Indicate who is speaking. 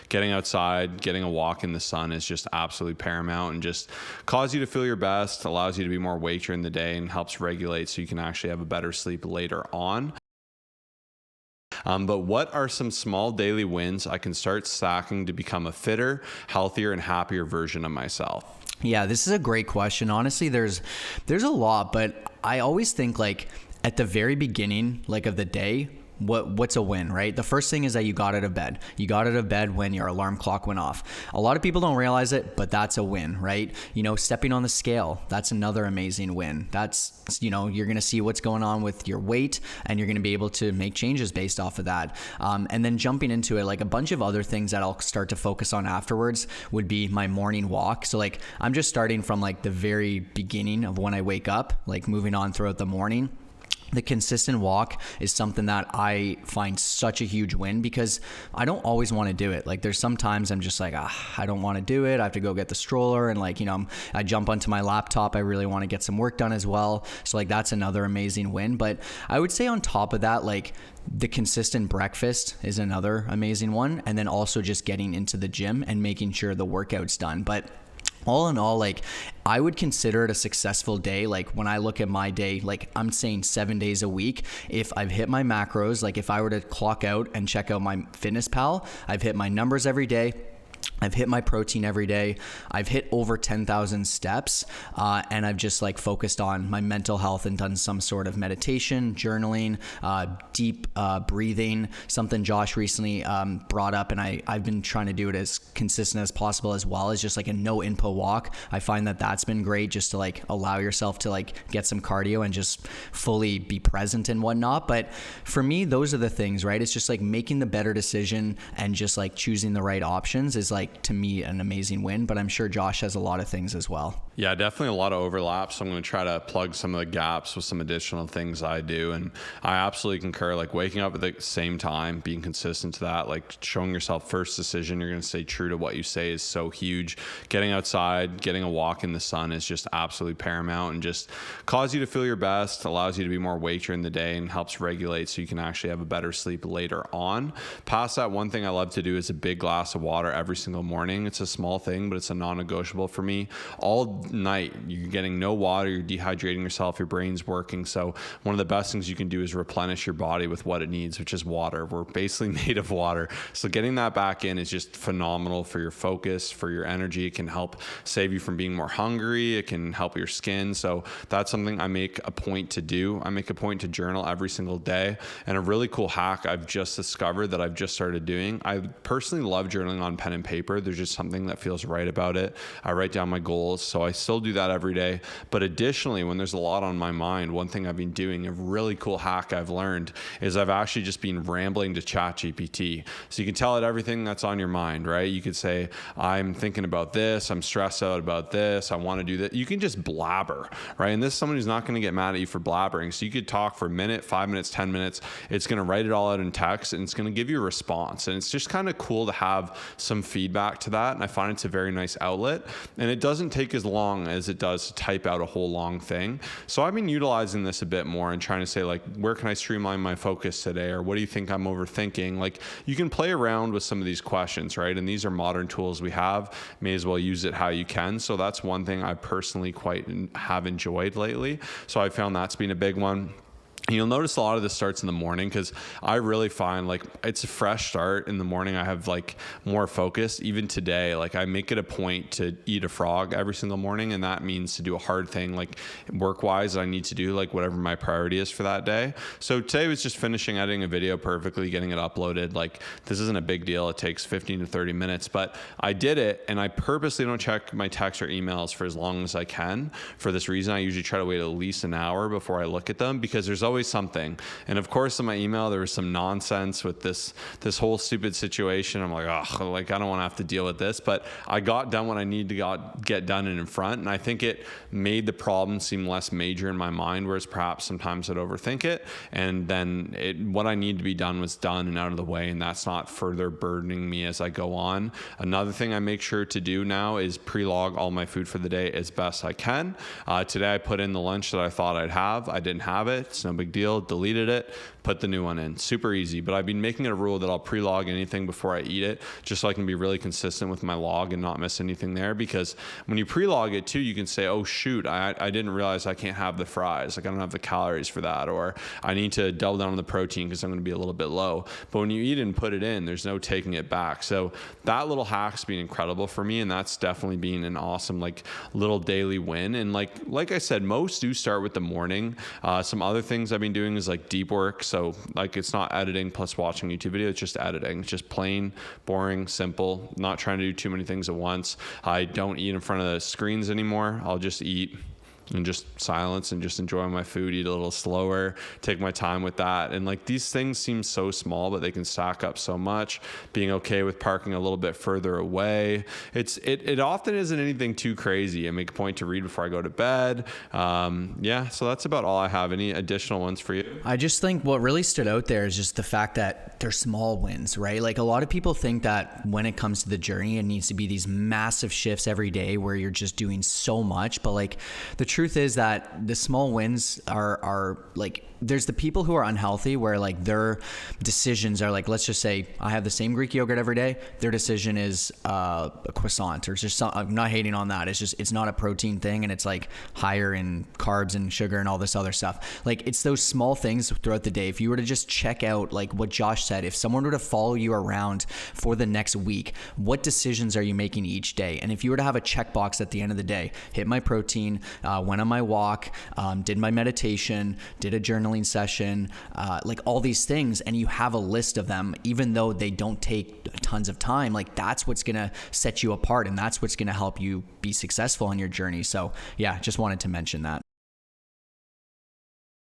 Speaker 1: getting outside, getting a walk in the sun is just absolutely paramount, and just cause you to feel your best, allows you to be more awake during the day, and helps regulate so you can actually have a better sleep later on. But what are some small daily wins I can start stacking to become a fitter, healthier, and happier version of myself?
Speaker 2: Yeah, this is a great question. Honestly, there's a lot, but I always think like at the very beginning, like of the day, what's a win, right? The first thing is that you got out of bed. You got out of bed when your alarm clock went off. A lot of people don't realize it, but that's a win, right? You know, stepping on the scale, that's another amazing win. That's, you know, you're going to see what's going on with your weight, and you're going to be able to make changes based off of that. And then jumping into it, like a bunch of other things that I'll start to focus on afterwards would be my morning walk. So like, I'm just starting from like the very beginning of when I wake up, like moving on throughout the morning. The consistent walk is something that I find such a huge win, because I don't always want to do it. Like there's sometimes I'm just like, I don't want to do it. I have to go get the stroller, and like, you know, I jump onto my laptop. I really want to get some work done as well. So like that's another amazing win. But I would say on top of that, like the consistent breakfast is another amazing one. And then also just getting into the gym and making sure the workout's done. But all in all, like I would consider it a successful day. Like when I look at my day, like I'm saying 7 days a week, if I've hit my macros, like if I were to clock out and check out my Fitness Pal, I've hit my numbers every day. I've hit my protein every day. I've hit over 10,000 steps, and I've just like focused on my mental health and done some sort of meditation, journaling, deep breathing, something Josh recently brought up, and I've been trying to do it as consistent as possible, as well as just like a no input walk. I find that that's been great, just to like allow yourself to like get some cardio and just fully be present and whatnot. But for me, those are the things, right? It's just like making the better decision and just like choosing the right options is like, to me, an amazing win. But I'm sure Josh has a lot of things as well.
Speaker 1: Yeah, definitely a lot of overlap. So I'm going to try to plug some of the gaps with some additional things I do. And I absolutely concur, like waking up at the same time, being consistent to that, like showing yourself first decision, you're going to stay true to what you say is so huge. Getting outside, getting a walk in the sun is just absolutely paramount, and just cause you to feel your best, allows you to be more awake during the day, and helps regulate so you can actually have a better sleep later on. Past that, one thing I love to do is a big glass of water every single morning. It's a small thing, but it's a non-negotiable for me. All night you're getting no water, you're dehydrating yourself, your brain's working. So one of the best things you can do is replenish your body with what it needs, which is water. We're basically made of water. So getting that back in is just phenomenal for your focus, for your energy. It can help save you from being more hungry. It can help your skin. So that's something I make a point to do. I make a point to journal every single day. And a really cool hack I've just discovered that I've just started doing, I personally love journaling on pen and paper. There's just something that feels right about it. I write down my goals, so I still do that every day. But additionally, when there's a lot on my mind, one thing I've been doing, a really cool hack I've learned, is I've actually just been rambling to ChatGPT. So you can tell it everything that's on your mind, right? You could say, I'm thinking about this, I'm stressed out about this, I want to do that. You can just blabber, right? And this is someone who's not going to get mad at you for blabbering. So you could talk for a minute, 5 minutes, 10 minutes. It's going to write it all out in text, and it's going to give you a response. And it's just kind of cool to have some feedback to that. And I find it's a very nice outlet, and it doesn't take as long as it does to type out a whole long thing. So I've been utilizing this a bit more and trying to say, like, where can I streamline my focus today? Or what do you think I'm overthinking? Like, you can play around with some of these questions, right? And these are modern tools we have. May as well use it how you can. So that's one thing I personally quite have enjoyed lately. So I found that's been a big one. You'll notice a lot of this starts in the morning, because I really find like it's a fresh start in the morning. I have like more focus. Even today, like I make it a point to eat a frog every single morning, and that means to do a hard thing like work-wise I need to do, like whatever my priority is for that day. So today was just finishing editing a video perfectly, getting it uploaded. Like this isn't a big deal. It takes 15 to 30 minutes, but I did it, and I purposely don't check my texts or emails for as long as I can. For this reason, I usually try to wait at least an hour before I look at them, because there's always something. And of course, in my email, there was some nonsense with this whole stupid situation. I'm like, oh, like I don't want to have to deal with this. But I got done what I need to get done and in front. And I think it made the problem seem less major in my mind, whereas perhaps sometimes I'd overthink it. And then what I need to be done was done and out of the way. And that's not further burdening me as I go on. Another thing I make sure to do now is pre-log all my food for the day as best I can. Today I put in the lunch that I thought I'd have. I didn't have it. It's no big big deal. Deleted it, put the new one in. Super easy. But I've been making it a rule that I'll pre-log anything before I eat it, just so I can be really consistent with my log and not miss anything there. Because when you pre-log it too, you can say, oh shoot, I didn't realize I can't have the fries. Like I don't have the calories for that. Or I need to double down on the protein because I'm going to be a little bit low. But when you eat it and put it in, there's no taking it back. So that little hack's been incredible for me. And that's definitely been an awesome like little daily win. And like I said, most do start with the morning. Some other things I've been doing is like deep work. So like it's not editing plus watching YouTube video. It's just editing. It's just plain, boring, simple, not trying to do too many things at once. I don't eat in front of the screens anymore. I'll just eat and just silence and just enjoy my food, eat a little slower, take my time with that. And like these things seem so small, but they can stack up so much. Being okay with parking a little bit further away. It often isn't anything too crazy. I make a point to read before I go to bed. So that's about all I have. Any additional ones for you?
Speaker 2: I just think what really stood out there is just the fact that they're small wins, right? Like a lot of people think that when it comes to the journey, it needs to be these massive shifts every day where you're just doing so much. But like the truth is that the small wins are like, there's the people who are unhealthy where like their decisions are like, let's just say I have the same Greek yogurt every day. Their decision is a croissant or just some, I'm not hating on that. It's just, it's not a protein thing. And it's like higher in carbs and sugar and all this other stuff. Like it's those small things throughout the day. If you were to just check out like what Josh said, if someone were to follow you around for the next week, what decisions are you making each day? And if you were to have a checkbox at the end of the day, hit my protein, went on my walk, did my meditation, did a journaling session, like all these things, and you have a list of them, even though they don't take tons of time, like that's what's going to set you apart and that's what's going to help you be successful on your journey. So yeah, just wanted to mention that.